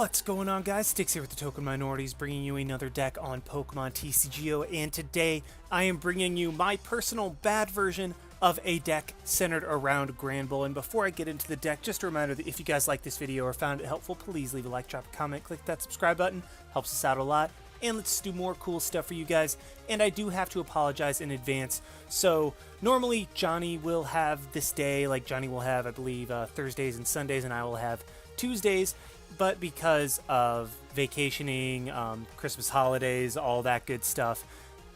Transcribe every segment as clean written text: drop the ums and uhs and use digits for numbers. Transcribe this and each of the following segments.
What's going on, guys? Sticks here with the Token Minorities, bringing you another deck on Pokemon TCGO, and today I am bringing you my personal bad version of a deck centered around Granbull. And before I get into the deck, just a reminder that if you guys like this video or found it helpful, please leave a like, drop a comment, click that subscribe button, helps us out a lot, and let's do more cool stuff for you guys. And I do have to apologize in advance. So normally Johnny will have this day, like Johnny will have, I believe, Thursdays and Sundays, and I will have Tuesdays. But because of vacationing, Christmas holidays, all that good stuff,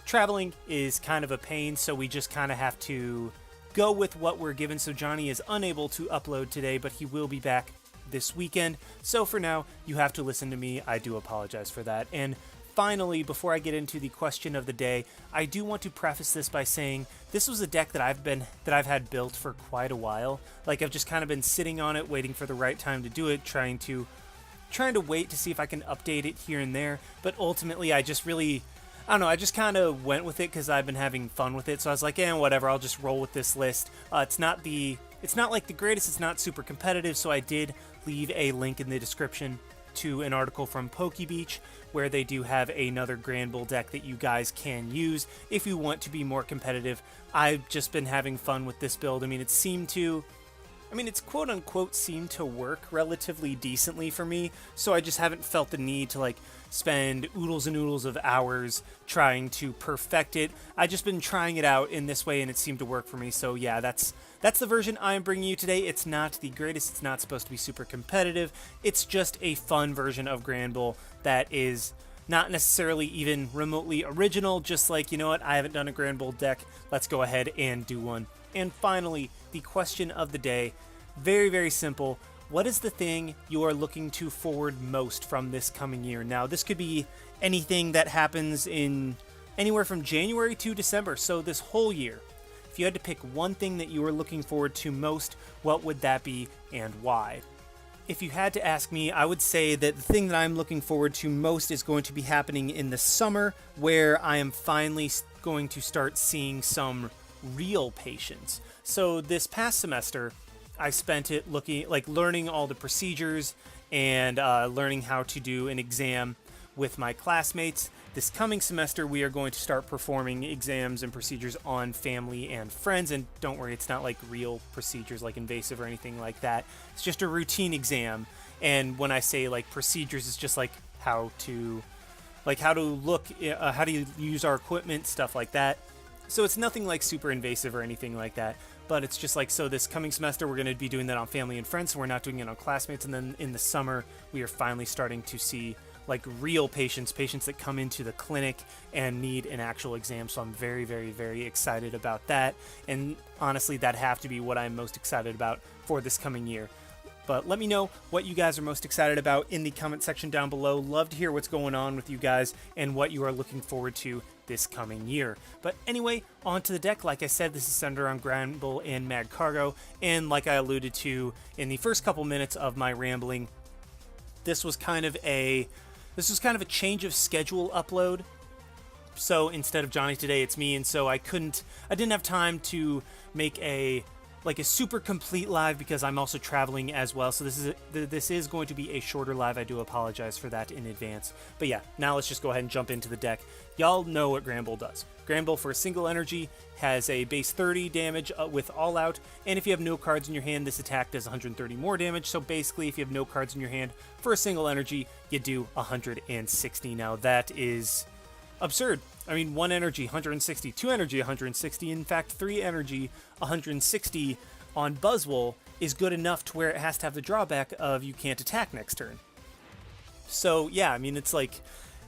traveling is kind of a pain, so we just kind of have to go with what we're given. So Johnny is unable to upload today, but he will be back this weekend. So for now, you have to listen to me. I do apologize for that. And finally, before I get into the question of the day, I do want to preface this by saying this was a deck that I've had built for quite a while. Like, I've just kind of been sitting on it, waiting for the right time to do it, trying to wait to see if I can update it here and there. But ultimately, I just really, I don't know, I just kind of went with it because I've been having fun with it. So I was like, whatever, I'll just roll with this list. It's not like the greatest, it's not super competitive, so I did leave a link in the description to an article from PokeBeach where they do have another Granbull deck that you guys can use if you want to be more competitive. I've just been having fun with this build. I mean, it's quote-unquote seemed to work relatively decently for me, so I just haven't felt the need to, like, spend oodles and oodles of hours trying to perfect it. I've just been trying it out in this way, and it seemed to work for me, so yeah, that's the version I am bringing you today. It's not the greatest, it's not supposed to be super competitive, it's just a fun version of Granbull that is not necessarily even remotely original, just like, you know what, I haven't done a Granbull deck, let's go ahead and do one. And finally, the question of the day, very, very simple. What is the thing you are looking to forward most from this coming year? Now, this could be anything that happens in anywhere from January to December, so this whole year. If you had to pick one thing that you are looking forward to most, what would that be and why? If you had to ask me, I would say that the thing that I'm looking forward to most is going to be happening in the summer, where I am finally going to start seeing some real patients. So this past semester, I spent it learning all the procedures and learning how to do an exam with my classmates. This coming semester, we are going to start performing exams and procedures on family and friends. And don't worry, it's not like real procedures, like invasive or anything like that. It's just a routine exam. And when I say like procedures, it's just like how to look, how to use our equipment, stuff like that. So it's nothing like super invasive or anything like that, but it's just like, so this coming semester we're going to be doing that on family and friends, so we're not doing it on classmates, and then in the summer we are finally starting to see like real patients that come into the clinic and need an actual exam. So I'm very, very, very excited about that, and honestly that have to be what I'm most excited about for this coming year. But let me know what you guys are most excited about in the comment section down below. Love to hear what's going on with you guys and what you are looking forward to this coming year. But anyway, on to the deck. Like I said, this is centered around Granbull and Magcargo, and like I alluded to in the first couple minutes of my rambling, this was kind of a change of schedule upload. So instead of Johnny today, it's me, and so I didn't have time to make a super complete live because I'm also traveling as well. So this is going to be a shorter live. I do apologize for that in advance. But yeah, now let's just go ahead and jump into the deck. Y'all know what Granbull does. Granbull, for a single energy, has a base 30 damage with All Out, and if you have no cards in your hand, this attack does 130 more damage. So basically, if you have no cards in your hand, for a single energy, you do 160. Now that is absurd. I mean, 1 energy, 160, 2 energy, 160, in fact, 3 energy, 160 on Buzzwole is good enough to where it has to have the drawback of you can't attack next turn. So yeah, I mean, it's like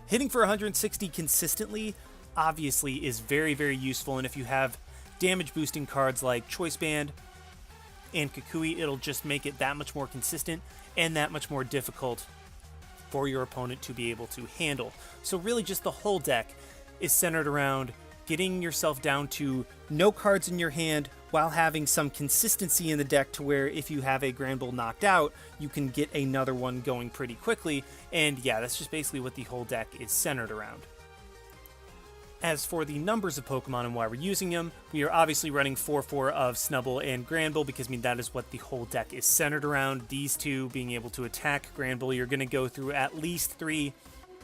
hitting for 160 consistently obviously is very, very useful, and if you have damage boosting cards like Choice Band and Kukui, it'll just make it that much more consistent and that much more difficult for your opponent to be able to handle. So really just the whole deck is centered around getting yourself down to no cards in your hand while having some consistency in the deck to where if you have a Granbull knocked out, you can get another one going pretty quickly. And yeah, that's just basically what the whole deck is centered around. As for the numbers of Pokemon and why we're using them, we are obviously running 4-4 of Snubbull and Granbull because, I mean, that is what the whole deck is centered around. These two being able to attack Granbull, you're going to go through at least 3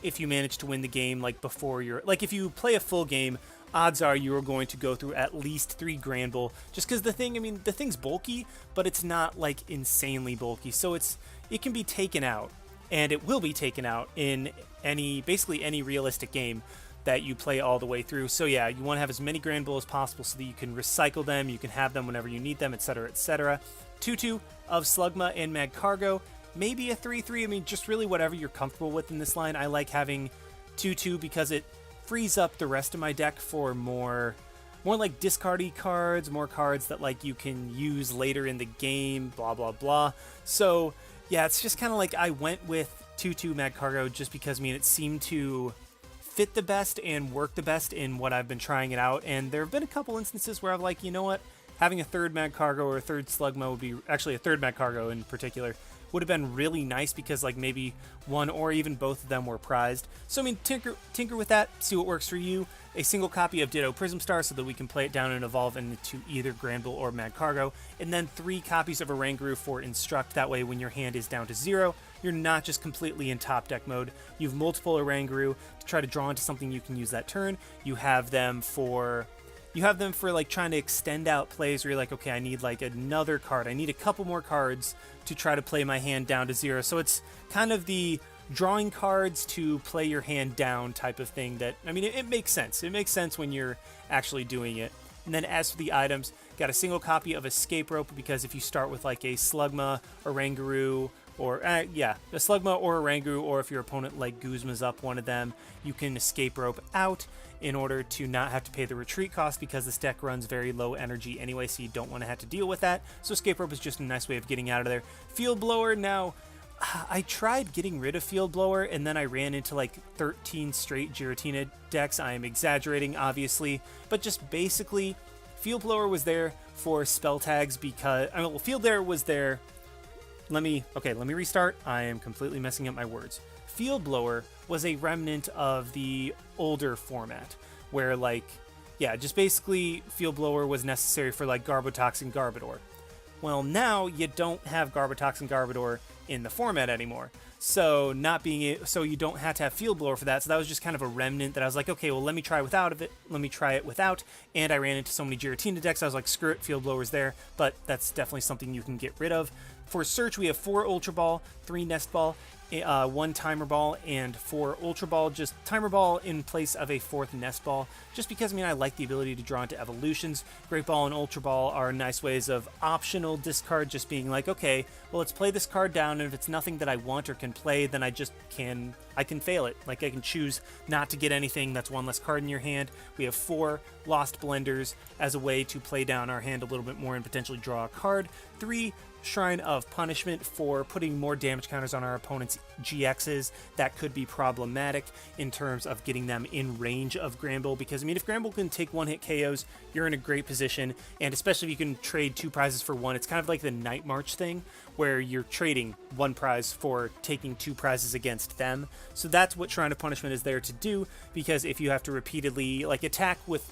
if you manage to win the game, like before you're... Like, if you play a full game, odds are you are going to go through at least 3 Granbull, just because the thing, I mean, the thing's bulky, but it's not, like, insanely bulky, so it can be taken out, and it will be taken out in basically any realistic game that you play all the way through. So yeah, you want to have as many Granbull as possible so that you can recycle them, you can have them whenever you need them, etc., etc. 2-2 of Slugma and Magcargo, maybe a 3-3, I mean, just really whatever you're comfortable with in this line. I like having 2-2 because it frees up the rest of my deck for more like discardy cards, more cards that like you can use later in the game, blah blah blah. So yeah, it's just kind of like I went with 2-2 Magcargo just because, I mean, it seemed to fit the best and work the best in what I've been trying it out. And there have been a couple instances where I'm like, you know what, having a third Magcargo or a third Slugma would be, actually a third Magcargo in particular, would have been really nice because like maybe one or even both of them were prized. So I mean, tinker with that, see what works for you. A single copy of Ditto Prism Star so that we can play it down and evolve into either Granbull or Magcargo, and then 3 copies of Oranguru for Instruct. That way when your hand is down to 0, you're not just completely in top deck mode. You have multiple Oranguru to try to draw into something you can use that turn. You have them for like trying to extend out plays where you're like, okay, I need like another card. I need a couple more cards to try to play my hand down to 0. So it's kind of the drawing cards to play your hand down type of thing that, I mean, it makes sense. It makes sense when you're actually doing it. And then as for the items, got a single copy of Escape Rope because if you start with like a Slugma, Oranguru, or a Slugma or Oranguru, or if your opponent like Guzma's up one of them, you can Escape Rope out in order to not have to pay the retreat cost because this deck runs very low energy anyway, so you don't want to have to deal with that. So Escape Rope is just a nice way of getting out of there. Field Blower, now, I tried getting rid of Field Blower and then I ran into like 13 straight Giratina decks. I am exaggerating, obviously, but just basically, Field Blower was there for spell tags because, I mean, well, Field Blower was there. Let me restart. I am completely messing up my words. Field Blower was a remnant of the older format where like, yeah, just basically Field Blower was necessary for like Garbotox and Garbodor. Well, now you don't have Garbotox and Garbodor in the format anymore. So you don't have to have Field Blower for that. So that was just kind of a remnant that I was like, okay, well, let me try it without. And I ran into so many Giratina decks. I was like, screw it, Field Blower's there. But that's definitely something you can get rid of. For Search, we have 4 Ultra Ball, 3 Nest Ball, 1 Timer Ball, and 4 Ultra Ball. Just Timer Ball in place of a 4th Nest Ball. Just because, I mean, I like the ability to draw into evolutions. Great Ball and Ultra Ball are nice ways of optional discard, just being like, okay, well, let's play this card down, and if it's nothing that I want or can play, then I can fail it. Like, I can choose not to get anything. That's 1 less card in your hand. We have 4 Lost Blenders as a way to play down our hand a little bit more and potentially draw a card. 3 Shrine of Punishment for putting more damage counters on our opponent's GXs. That could be problematic in terms of getting them in range of Granbull, because, I mean, if Granbull can take one-hit KOs, you're in a great position, and especially if you can trade 2 prizes for 1. It's kind of like the Night March thing, where you're trading 1 prize for taking 2 prizes against them. So that's what Shrine of Punishment is there to do, because if you have to repeatedly, like, attack with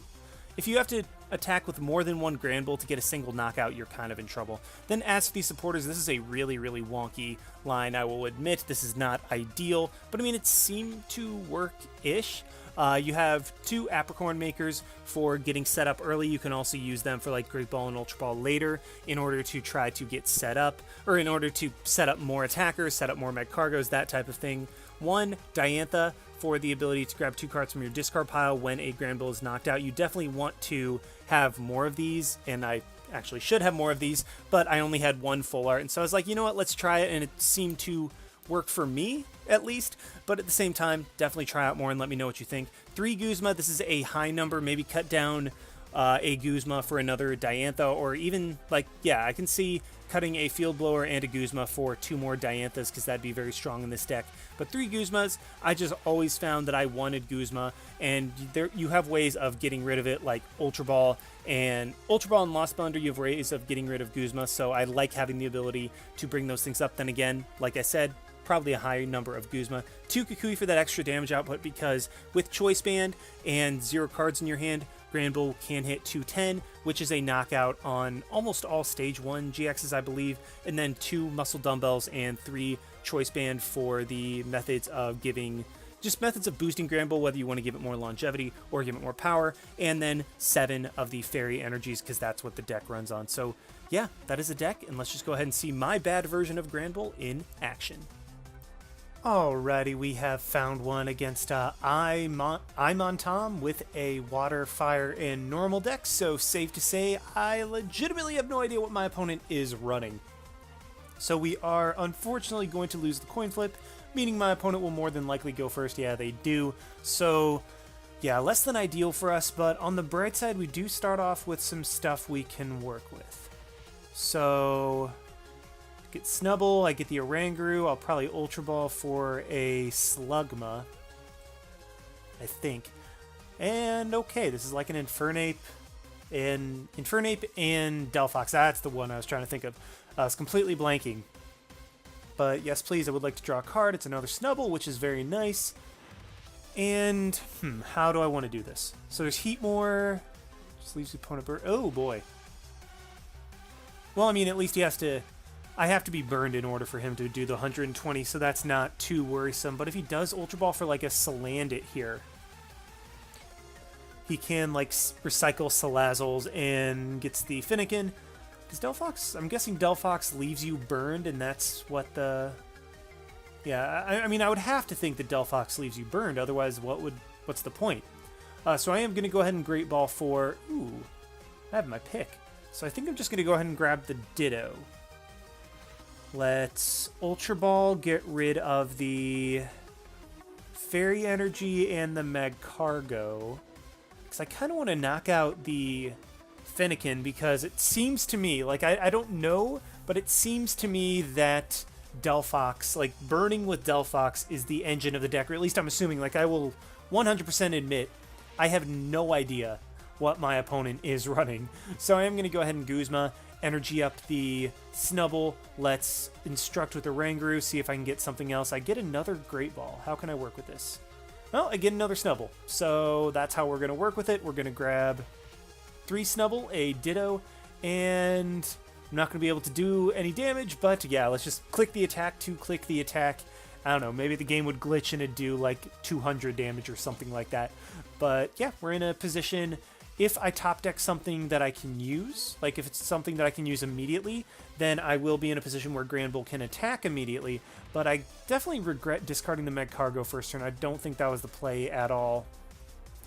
more than 1 Granbull to get a single knockout, you're kind of in trouble. Then as for the supporters, this is a really, really wonky line. I will admit this is not ideal, but I mean, it seemed to work-ish. You have 2 Apricorn Makers for getting set up early. You can also use them for like Great Ball and Ultra Ball later in order to try to get set up, or in order to set up more attackers, set up more Magcargos, that type of thing. 1 Diantha for the ability to grab 2 cards from your discard pile when a Granbull is knocked out. You definitely want to have more of these, and I actually should have more of these, but I only had 1 full art, and so I was like, you know what, let's try it, and it seemed to work for me, at least, but at the same time, definitely try out more and let me know what you think. 3 Guzma, this is a high number, maybe cut down a Guzma for another Diantha, or even, like, yeah, I can see cutting a Field Blower and a Guzma for 2 more Dianthas, because that'd be very strong in this deck. But 3 Guzmas, I just always found that I wanted Guzma, and you have ways of getting rid of it, like Ultra Ball and Lost Blender, you have ways of getting rid of Guzma, so I like having the ability to bring those things up. Then again, like I said, probably a high number of Guzma. 2 Kukui for that extra damage output, because with Choice Band and 0 cards in your hand, Granbull can hit 210, which is a knockout on almost all Stage 1 GXs, I believe, and then 2 Muscle Dumbbells and 3 Choice Band for the methods of giving... just methods of boosting Granbull, whether you want to give it more longevity or give it more power, and then 7 of the Fairy Energies, because that's what the deck runs on. So yeah, that is a deck, and let's just go ahead and see my bad version of Granbull in action. Alrighty, we have found one against Imon Tom with a Water, Fire, and Normal deck, so safe to say I legitimately have no idea what my opponent is running. So we are unfortunately going to lose the coin flip, meaning my opponent will more than likely go first. Yeah, they do. So yeah, less than ideal for us, but on the bright side, we do start off with some stuff we can work with. So get Snubbull, I get the Oranguru, I'll probably Ultra Ball for a Slugma, I think. And okay, this is like an Infernape and Delphox. That's the one I was trying to think of. I was completely blanking. But yes, please, I would like to draw a card. It's another Snubbull, which is very nice. And, how do I want to do this? So there's Heatmore. Just leaves the opponent burn. Oh, boy. Well, I mean, at least he has to... I have to be burned in order for him to do the 120, so that's not too worrisome. But if he does Ultra Ball for, like, a Salandit here, he can, like, recycle Salazzles and gets the Finnegan. Does Delphox? I'm guessing Delphox leaves you burned, and that's what the... Yeah, I mean, I would have to think that Delphox leaves you burned, otherwise what's the point? So I am going to go ahead and Great Ball for... Ooh, I have my pick. So I think I'm just going to go ahead and grab the Ditto. Let's Ultra Ball, get rid of the Fairy Energy and the Magcargo, because I kind of want to knock out the Fennekin, because it seems to me, like, I don't know, but it seems to me that Delphox, like, burning with Delphox is the engine of the deck, or at least I'm assuming. Like, I will 100% admit I have no idea what my opponent is running. So I am going to go ahead and Guzma, energy up the Snubbull. Let's instruct with the Oranguru, see if I can get something else. I get another Great Ball. How can I work with this? Well, I get another Snubbull. So that's how we're going to work with it. We're going to grab 3 Snubbull, a Ditto, and I'm not going to be able to do any damage, but yeah, let's just click the attack to click the attack. I don't know, maybe the game would glitch and it'd do like 200 damage or something like that. But yeah, we're in a position, if I top deck something that I can use, like if it's something that I can use immediately, then I will be in a position where Granbull can attack immediately, but I definitely regret discarding the Magcargo first turn. I don't think that was the play at all.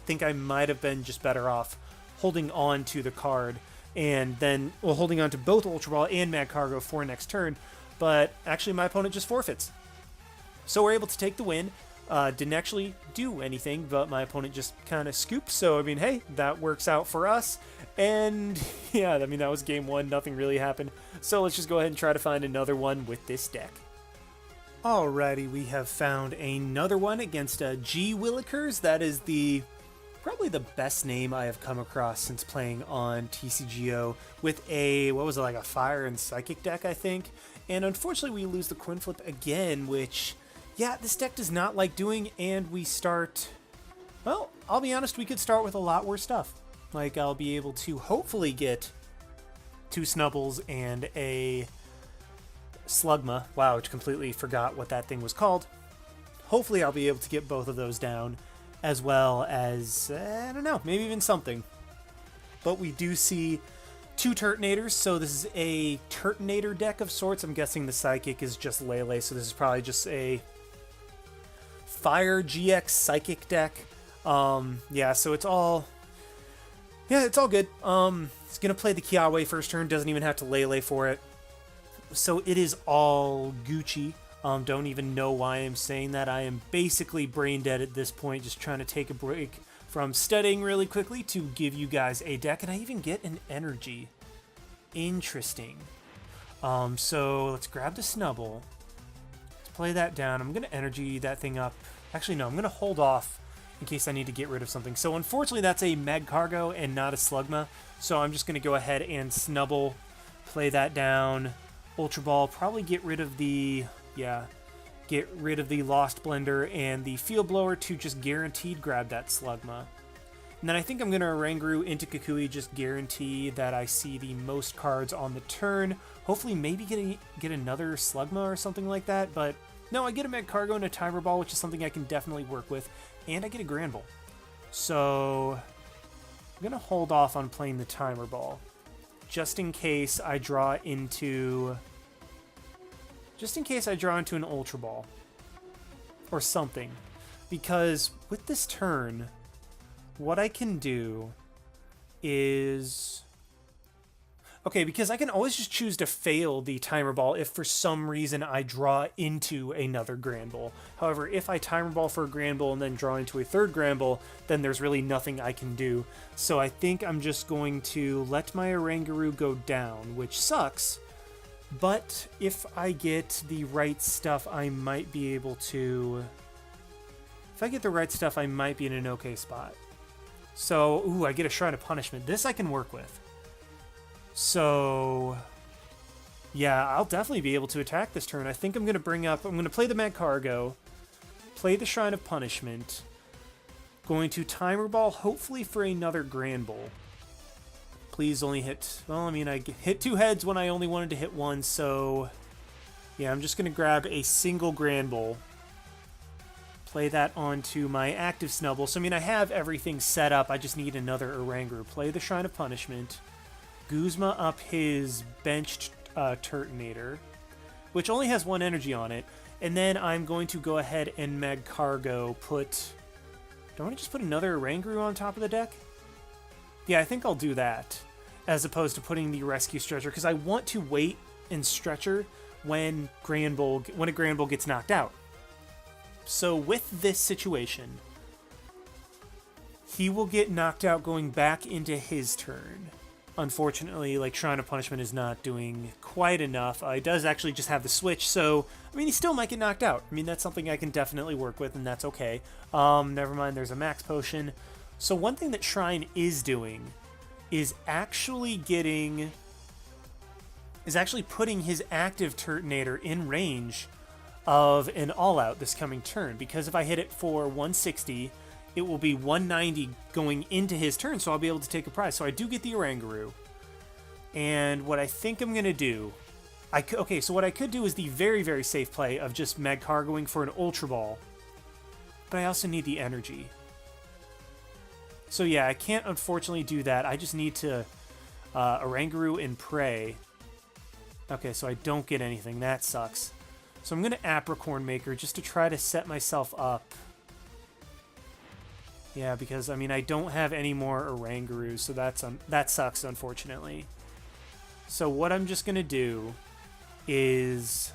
I think I might have been just better off holding on to the card and then, well, holding on to both Ultra Ball and Magcargo for next turn, but actually my opponent just forfeits. So we're able to take the win. Didn't actually do anything, but my opponent just kind of scooped, so I mean, hey, that works out for us. And yeah, I mean, that was game 1, nothing really happened. So let's just go ahead and try to find another one with this deck. Alrighty, we have found another one against G. Willikers. That is probably the best name I have come across since playing on TCGO, with a, what was it, like a Fire and Psychic deck, I think. And unfortunately we lose the coin flip again, which, yeah, this deck does not like doing, and we start, well, I'll be honest, we could start with a lot worse stuff. Like, I'll be able to hopefully get 2 Snubbulls and a Slugma. Wow, I completely forgot what that thing was called. Hopefully I'll be able to get both of those down, as well as, I don't know, maybe even something. But we do see 2 Turtonators, so this is a Turtonator deck of sorts. I'm guessing the Psychic is just Lele, so this is probably just a Fire GX Psychic deck. Yeah, so it's all... yeah, it's all good. It's going to play the Kiawe first turn, doesn't even have to Lele for it. So it is all Gucci. Don't even know why I'm saying that. I am basically brain dead at this point, just trying to take a break from studying really quickly to give you guys a deck, and I even get an energy. Interesting. So let's grab the Snubbull. Let's play that down. I'm going to energy that thing up. Actually, no, I'm going to hold off in case I need to get rid of something. So unfortunately, that's a Magcargo and not a Slugma. So I'm just going to go ahead and Snubbull, play that down. Ultra Ball, probably get rid of the... yeah, get rid of the Lost Blender and the Field Blower to just guaranteed grab that Slugma. And then I think I'm going to Oranguru into Kukui, just guarantee that I see the most cards on the turn. Hopefully maybe get another Slugma or something like that, but no, I get a Magcargo and a Timer Ball, which is something I can definitely work with, and I get a Granbull. So I'm going to hold off on playing the Timer Ball, just in case I draw into an Ultra Ball or something, because with this turn, what I can do is... Okay, because I can always just choose to fail the Timer Ball if for some reason I draw into another Granbull. However, if I Timer Ball for a Granbull and then draw into a third Granbull, then there's really nothing I can do. So I think I'm just going to let my Oranguru go down, which sucks, but if I get the right stuff, I might be able to... If I get the right stuff, I might be in an okay spot. So, ooh, I get a Shrine of Punishment. This I can work with. So, yeah, I'll definitely be able to attack this turn. I think I'm going to play the Magcargo, play the Shrine of Punishment, going to Timer Ball, hopefully for another Granbull. Please only hit, well, I mean, I hit 2 heads when I only wanted to hit 1, so, yeah, I'm just going to grab a single Granbull. Play that onto my active Snubbull. So, I mean, I have everything set up. I just need another Oranguru. Play the Shrine of Punishment. Guzma up his benched Turtonator, which only has 1 energy on it. And then I'm going to go ahead and Magcargo put... Do I want to just put another Oranguru on top of the deck? Yeah, I think I'll do that, as opposed to putting the Rescue Stretcher, because I want to wait and Stretcher when a Granbull gets knocked out. So with this situation, he will get knocked out going back into his turn. Unfortunately, like, Shrine of Punishment is not doing quite enough. He does actually just have the switch, so, I mean, he still might get knocked out. I mean, that's something I can definitely work with, and that's okay. Never mind, there's a Max Potion. So one thing that Shrine is doing is actually putting his active Turtonator in range of an all-out this coming turn, because if I hit it for 160, it will be 190 going into his turn, so I'll be able to take a prize. So I do get the Oranguru. And what I think I'm going to do... Okay, so what I could do is the very, very safe play of just Magcargoing for an Ultra Ball. But I also need the energy. So yeah, I can't unfortunately do that. I just need to Oranguru and Prey. Okay, so I don't get anything. That sucks. So I'm going to Apricorn Maker just to try to set myself up. Yeah, because, I mean, I don't have any more Orangurus, so that sucks, unfortunately. So what I'm just going to do is...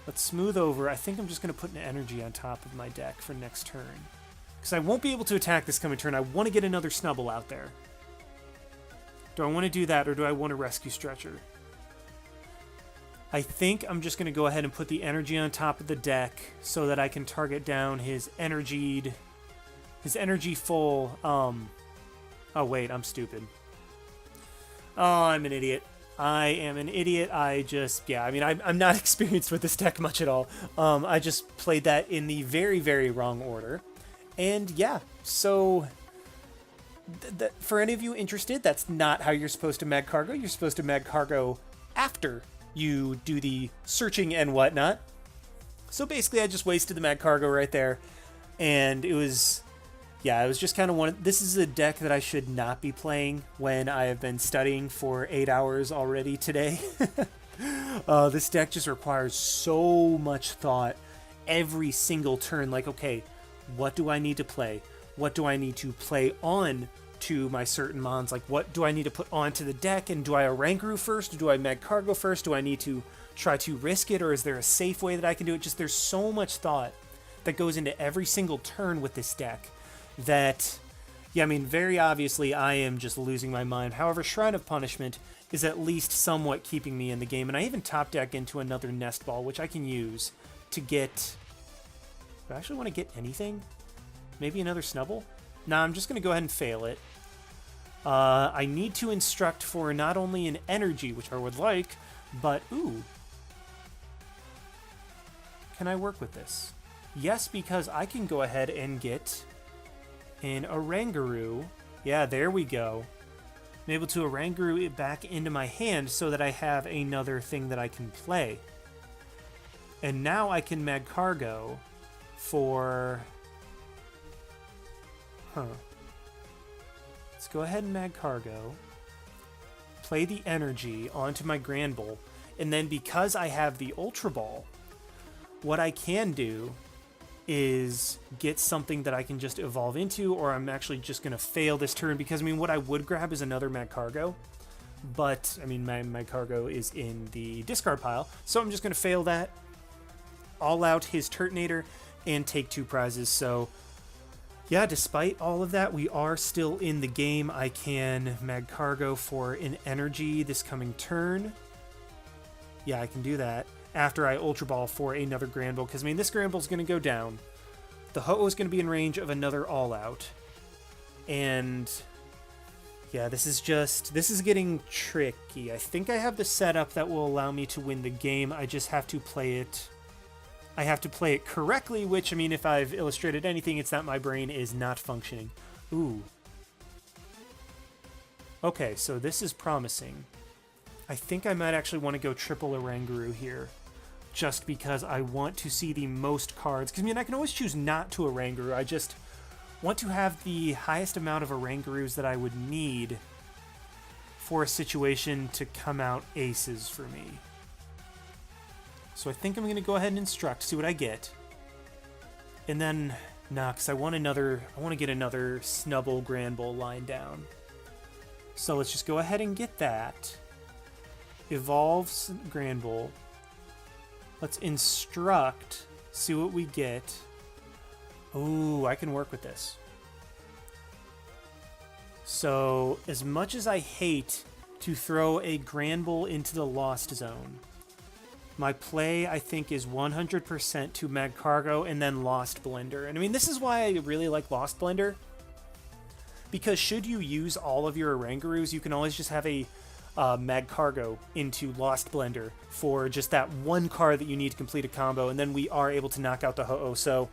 Let's smooth over. I think I'm just going to put an energy on top of my deck for next turn. Because I won't be able to attack this coming turn. I want to get another Snubbull out there. Do I want to do that, or do I want to Rescue Stretcher? I think I'm just going to go ahead and put the energy on top of the deck so that I can target down his energy full... Oh, wait, I'm stupid. Oh, I'm an idiot. I am an idiot. Yeah, I mean, I'm not experienced with this deck much at all. I just played that in the very, very wrong order. And yeah, so... for any of you interested, that's not how you're supposed to Magcargo. You're supposed to Magcargo after you do the searching and whatnot. So basically, I just wasted the Magcargo right there. And it was... Yeah, it was just kind of one... This is a deck that I should not be playing when I have been studying for 8 hours already today. This deck just requires so much thought every single turn. Like, okay, what do I need to play? What do I need to play on to my certain mons? Like, what do I need to put onto the deck? And do I Oranguru first? Do I Magcargo first? Do I need to try to risk it? Or is there a safe way that I can do it? Just, there's so much thought that goes into every single turn with this deck that, yeah, I mean, very obviously I am just losing my mind. However, Shrine of Punishment is at least somewhat keeping me in the game. And I even top deck into another Nest Ball, which I can use to get... Do I actually want to get anything? Maybe another Snubbull? Nah, I'm just going to go ahead and fail it. I need to instruct for not only an energy, which I would like, but, ooh. can I work with this? Yes, because I can go ahead and get an Oranguru. Yeah, there we go. I'm able to Oranguru it back into my hand so that I have another thing that I can play. And now I can Magcargo for... Let's go ahead and Magcargo. Play the energy onto my Granbull. And then because I have the Ultra Ball, what I can do is get something that I can just evolve into, or I'm actually just going to fail this turn, because, I mean, what I would grab is another Magcargo, but, I mean, my Magcargo is in the discard pile, so I'm just going to fail that, all out his Turtonator, and take 2 prizes. So, yeah, despite all of that, we are still in the game. I can Magcargo for an energy this coming turn. Yeah, I can do that after I Ultra Ball for another Granbull, because, I mean, this Granbull's going to go down. The Ho-Oh is going to be in range of another All-Out. And, yeah, this is getting tricky. I think I have the setup that will allow me to win the game. I just have to play it. I have to play it correctly, which, I mean, if I've illustrated anything, it's that my brain is not functioning. Ooh. Okay, so this is promising. I think I might actually want to go triple Oranguru here, just because I want to see the most cards. Because, I mean, I can always choose not to Oranguru. I just want to have the highest amount of Orangurus that I would need for a situation to come out aces for me. So I think I'm going to go ahead and instruct, see what I get. And then, nah, because I want to get another Snubbull Granbull line down. So let's just go ahead and get that. Evolves Granbull. Let's instruct, see what we get. Ooh, I can work with this. So, as much as I hate to throw a Granbull into the Lost Zone, my play, I think, is 100% to Magcargo and then Lost Blender. And I mean, this is why I really like Lost Blender, because should you use all of your Orangurus, you can always just have a Magcargo into Lost Blender for just that one card that you need to complete a combo, and then we are able to knock out the Ho-Oh. So,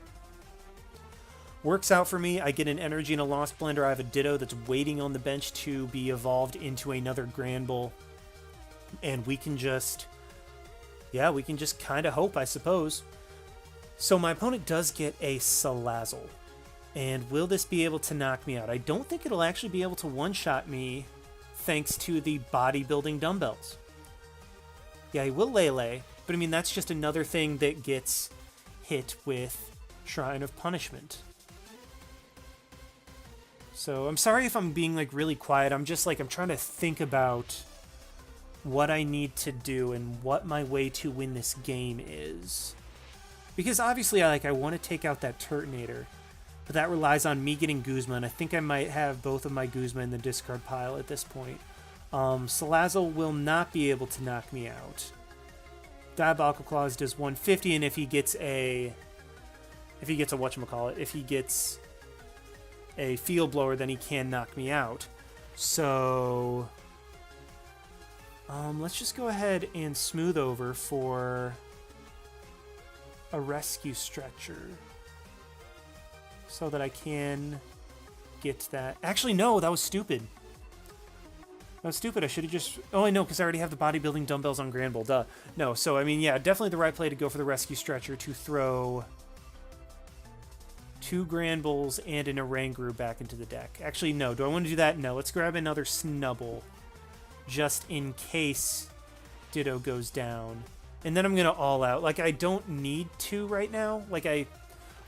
works out for me. I get an energy and a Lost Blender. I have a Ditto that's waiting on the bench to be evolved into another Granbull, and we can just... yeah, we can just kind of hope, I suppose. So my opponent does get a Salazzle. And will this be able to knock me out? I don't think it'll actually be able to one-shot me thanks to the bodybuilding dumbbells. Yeah, he will Lele, but I mean, that's just another thing that gets hit with Shrine of Punishment. So I'm sorry if I'm being like really quiet. I'm just like, I'm trying to think about what I need to do and what my way to win this game is. Because obviously I want to take out that Turtonator, but that relies on me getting Guzma, and I think I might have both of my Guzma in the discard pile at this point. Salazzle will not be able to knock me out. Diabolical Claws does 150, and if he gets a whatchamacallit, if he gets a Field Blower, then he can knock me out. So... let's just go ahead and smooth over for a Rescue Stretcher so that I can get that. Actually, no, that was stupid. That was stupid. I should have just... oh, I know, because I already have the bodybuilding dumbbells on Granbull. Duh. No, so, I mean, yeah, definitely the right play to go for the Rescue Stretcher to throw 2 Granbulls and an Oranguru back into the deck. Actually, no. Do I want to do that? No. Let's grab another Snubbull, just in case Ditto goes down. And then I'm going to all-out. Like, I don't need to right now. Like,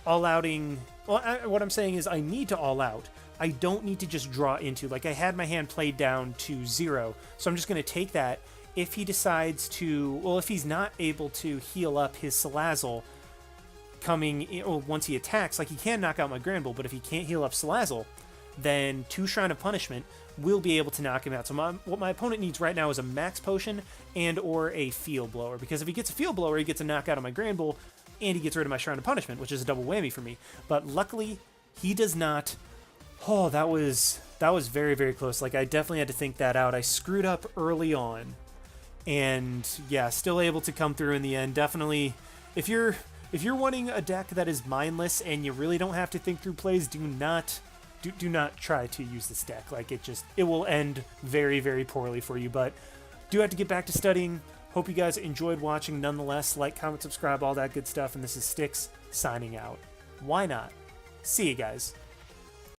all-outing... well, what I'm saying is I need to all-out. I don't need to just draw into... like, I had my hand played down to 0, so I'm just going to take that. If he decides to... well, if he's not able to heal up his Salazzle coming... well, once he attacks, like, he can knock out my Granbull, but if he can't heal up Salazzle, then 2 Shrine of Punishment will be able to knock him out. So what my opponent needs right now is a Max Potion and or a Field Blower, because if he gets a Field Blower, he gets a knockout of my Granbull, and he gets rid of my Shrine of Punishment, which is a double whammy for me. But luckily, he does not. Oh, that was very, very close. Like, I definitely had to think that out. I screwed up early on, and yeah, still able to come through in the end. Definitely, if you're if you're wanting a deck that is mindless and you really don't have to think through plays, do not try to use this deck. Like, it will end very, very poorly for you, but do have to get back to studying. Hope you guys enjoyed watching nonetheless. Like, comment, subscribe, all that good stuff, and this is Styx signing out. Why not? See you guys.